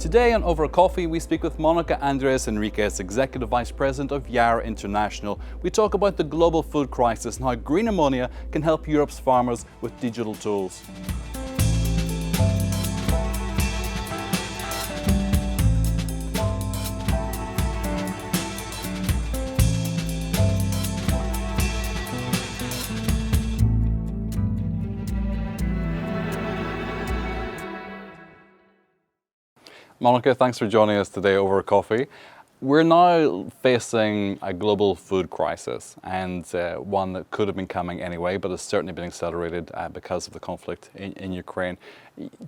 Today on Over Coffee, we speak with Mónica Andrés Enríquez, Executive Vice President of Yara International. We talk about the global food crisis and how green ammonia can help Europe's farmers with digital tools. Mónica, thanks for joining us today over coffee. We're now facing a global food crisis, and one that could have been coming anyway, but has certainly been accelerated because of the conflict in Ukraine.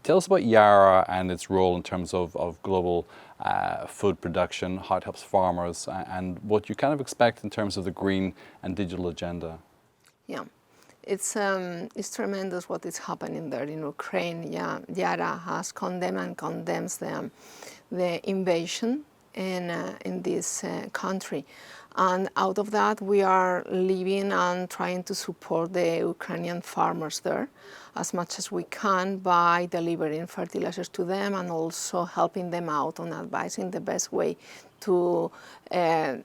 Tell us about Yara and its role in terms of global food production, how it helps farmers, and what you kind of expect in terms of the green and digital agenda. Yeah. It's tremendous what is happening there in Ukraine. Yeah, Yara has condemned and condemns the invasion in this country. And out of that, we are living and trying to support the Ukrainian farmers there as much as we can by delivering fertilizers to them and also helping them out on advising the best way to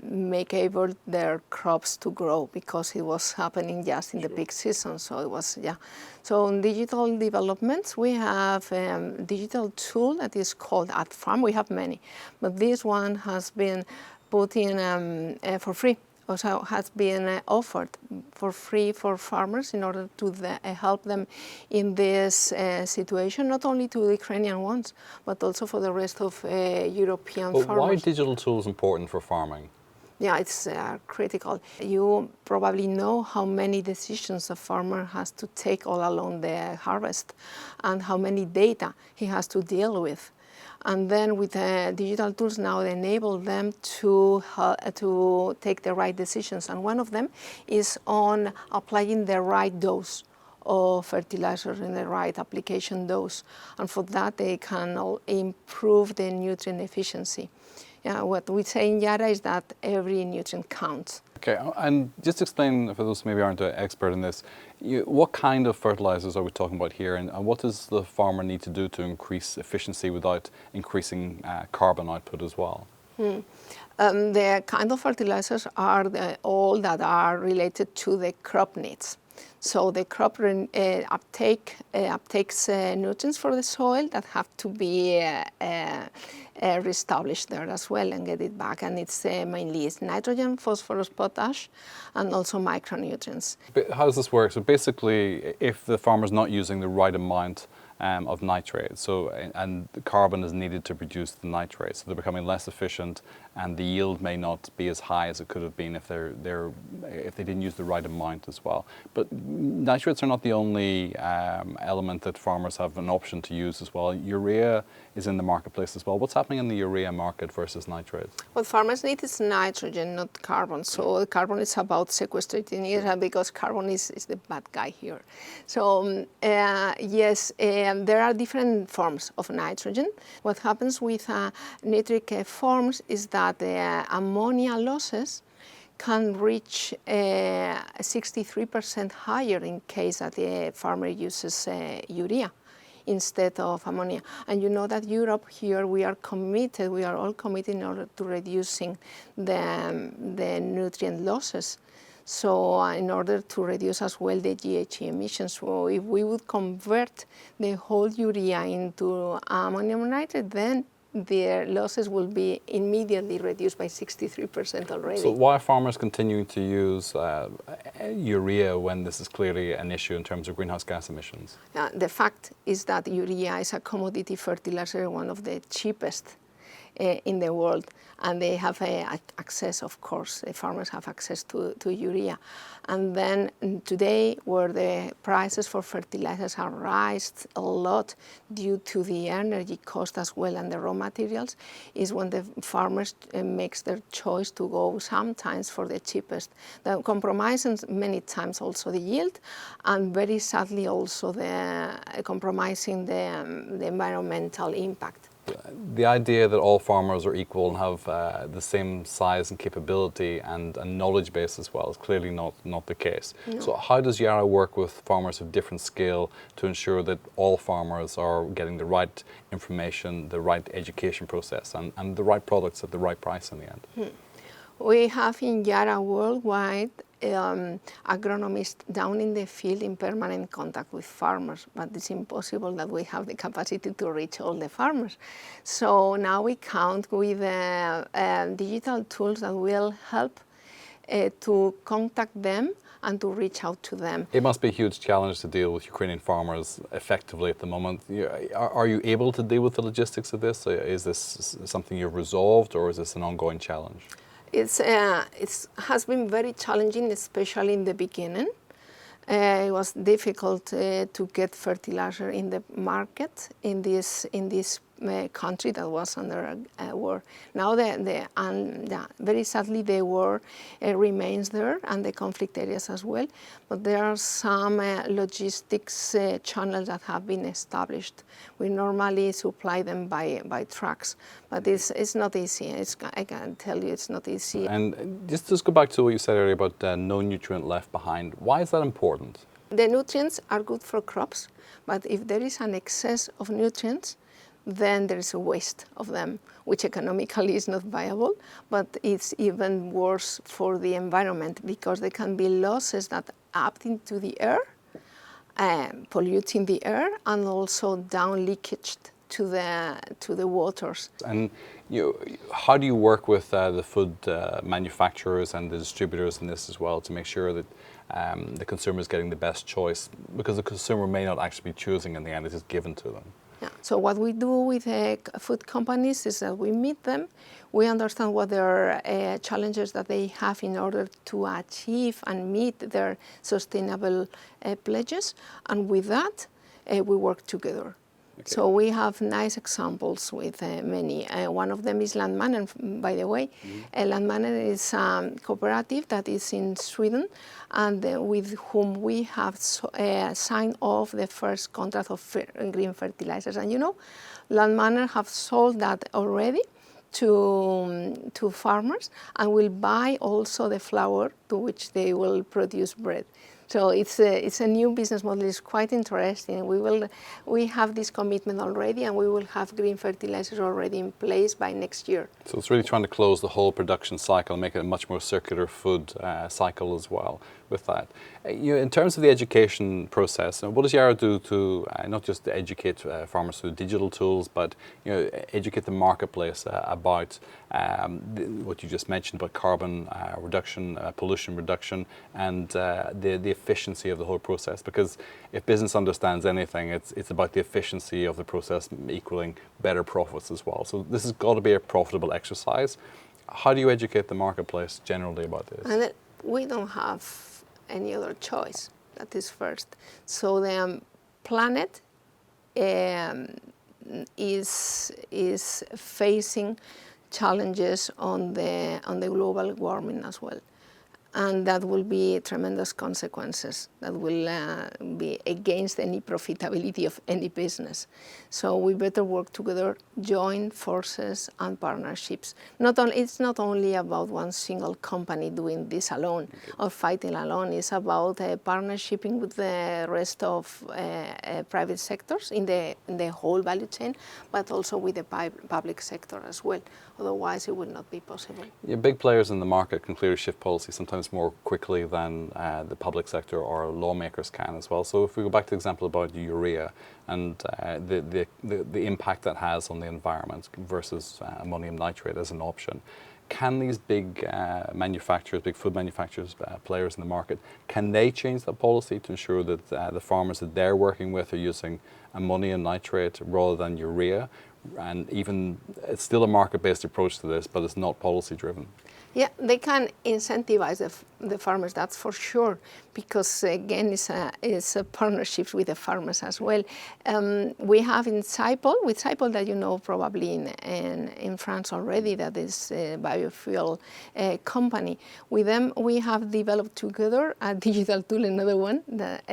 make able their crops to grow, because it was happening just in the peak season. So it was, yeah. So in digital developments, we have a digital tool that is called @Farm. We have many, but this one has been put in for free. Also has been offered for free for farmers in order to help them in this situation, not only to the Ukrainian ones, but also for the rest of European farmers. Why are digital tools important for farming? Yeah, it's critical. You probably know how many decisions a farmer has to take all along the harvest and how many data he has to deal with. And then with digital tools now, they enable them to take the right decisions. And one of them is on applying the right dose of fertilizer in the right application dose. And for that, they can improve the nutrient efficiency. Yeah, what we say in Yara is that every nutrient counts. Okay, and just explain, for those who maybe aren't an expert in this, what kind of fertilizers are we talking about here, and what does the farmer need to do to increase efficiency without increasing carbon output as well? The kind of fertilizers are all that are related to the crop needs. So the crop uptakes nutrients for the soil that have to be reestablished there as well and get it back. And it's mainly nitrogen, phosphorus, potash, and also micronutrients. But how does this work? So basically, if the farmer's not using the right amount of nitrate, and the carbon is needed to produce the nitrate, so they're becoming less efficient, and the yield may not be as high as it could have been if they didn't use the right amount as well. But nitrates are not the only element that farmers have an option to use as well. Urea is in the marketplace as well. What's happening in the urea market versus nitrates? What farmers need is nitrogen, not carbon. So carbon is about sequestrating it, because carbon is the bad guy here. So yes, there are different forms of nitrogen. What happens with nitric forms is that the ammonia losses can reach 63% higher in case that the farmer uses urea instead of ammonia. And you know that Europe here, we are all committed in order to reducing the nutrient losses. So in order to reduce as well the GHG emissions, so if we would convert the whole urea into ammonium nitrate, then their losses will be immediately reduced by 63% already. So why are farmers continuing to use urea when this is clearly an issue in terms of greenhouse gas emissions? The fact is that urea is a commodity fertilizer, one of the cheapest in the world, and they have access, of course, the farmers have access to urea. And then today, where the prices for fertilizers have risen a lot due to the energy cost as well and the raw materials, is when the farmers makes their choice to go sometimes for the cheapest, compromising many times also the yield, and very sadly also the compromising the environmental impact. the idea that all farmers are equal and have the same size and capability and knowledge base as well is clearly not the case. No. So how does Yara work with farmers of different scale to ensure that all farmers are getting the right information, the right education process and the right products at the right price in the end? We have in Yara worldwide agronomists down in the field in permanent contact with farmers, but it's impossible that we have the capacity to reach all the farmers. So now we count with digital tools that will help to contact them and to reach out to them. It must be a huge challenge to deal with Ukrainian farmers effectively at the moment. Are you able to deal with the logistics of this? Is this something you've resolved, or is this an ongoing challenge? It has been very challenging, especially in the beginning. It was difficult to get fertilizer in the market in this country that was under war. Now, very sadly, the war remains there, and the conflict areas as well. But there are some logistics channels that have been established. We normally supply them by trucks, but it's not easy. I can tell you, it's not easy. And just go back to what you said earlier about no nutrient left behind. Why is that important? The nutrients are good for crops, but if there is an excess of nutrients, then there is a waste of them, which economically is not viable, but it's even worse for the environment because there can be losses that up into the air, polluting the air, and also down leakage to the waters. And how do you work with the food manufacturers and the distributors in this as well to make sure that the consumer is getting the best choice? Because the consumer may not actually be choosing in the end, it is given to them. Yeah. So what we do with food companies is that we meet them, we understand what their challenges that they have in order to achieve and meet their sustainable pledges, and with that we work together. Okay. So we have nice examples with many. One of them is Landmannen, by the way. Landmannen is a cooperative that is in Sweden, and with whom we have signed off the first contract of green fertilizers. And you know, Landmannen have sold that already to farmers, and will buy also the flour to which they will produce bread. So it's a new business model. It's quite interesting. We have this commitment already, and we will have green fertilizers already in place by next year. So it's really trying to close the whole production cycle and make it a much more circular food cycle as well with that. In terms of the education process, what does Yara do to not just to educate farmers through digital tools, but educate the marketplace about what you just mentioned about carbon reduction, pollution reduction, and the efficiency of the whole process? Because if business understands anything, it's about the efficiency of the process equaling better profits as well. So this has got to be a profitable exercise. How do you educate the marketplace generally about this? And we don't have any other choice. That is first. So the planet is facing challenges on the global warming as well, and that will be tremendous consequences that will be against any profitability of any business. So we better work together, join forces and partnerships. It's not only about one single company doing this alone or fighting alone. It's about partnershiping with the rest of private sectors in the whole value chain, but also with the public sector as well. Otherwise, it would not be possible. Yeah, big players in the market can clearly shift policy sometimes more quickly than the public sector or lawmakers can as well. So if we go back to the example about urea and the impact that has on the environment versus ammonium nitrate as an option, can these big manufacturers, big food manufacturers, players in the market, can they change that policy to ensure that the farmers that they're working with are using ammonium nitrate rather than urea? And even it's still a market-based approach to this, but it's not policy-driven. Yeah, they can incentivize the farmers, that's for sure, because again, it's a partnership with the farmers as well. We have with Saipol that you know probably in France already, that is a biofuel company. With them, we have developed together a digital tool, another one, that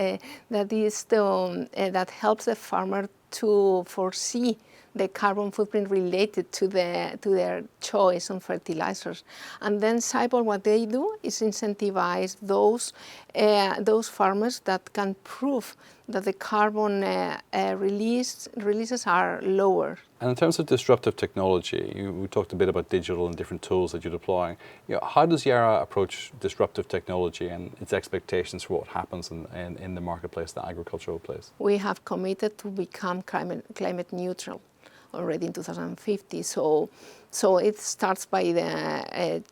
helps the farmer to foresee the carbon footprint related to their choice on fertilizers. And then Cyborg, what they do is incentivize those farmers that can prove that the carbon releases are lower. And in terms of disruptive technology, we talked a bit about digital and different tools that you're deploying. How does Yara approach disruptive technology and its expectations for what happens in the marketplace, the agricultural place? We have committed to become climate neutral already in 2050. So it starts by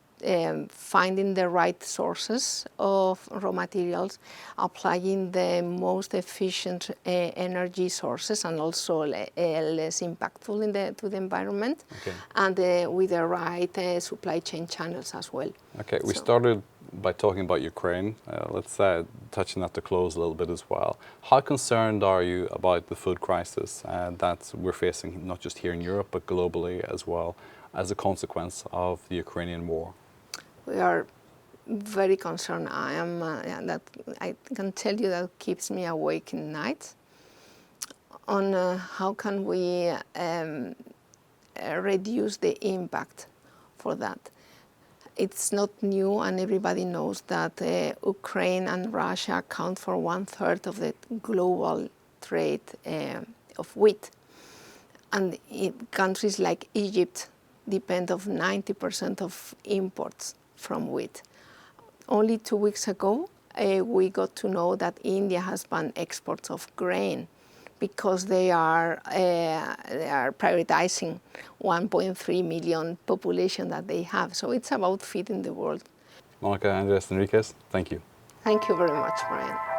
finding the right sources of raw materials, applying the most efficient energy sources and also less impactful to the environment, okay. and with the right supply chain channels as well. Okay, we started by talking about Ukraine. Let's touch on that to close a little bit as well. How concerned are you about the food crisis that we're facing, not just here in Europe, but globally as well, as a consequence of the Ukrainian war? We are very concerned. I can tell you that keeps me awake at night on how can we reduce the impact for that. It's not new, and everybody knows that Ukraine and Russia account for 1/3 of the global trade of wheat. And countries like Egypt depend on 90% of imports from wheat. Only 2 weeks ago, we got to know that India has banned exports of grain because they are prioritizing 1.3 million population that they have. So it's about feeding the world. Mónica Andrés Enríquez, thank you. Thank you very much, Brian.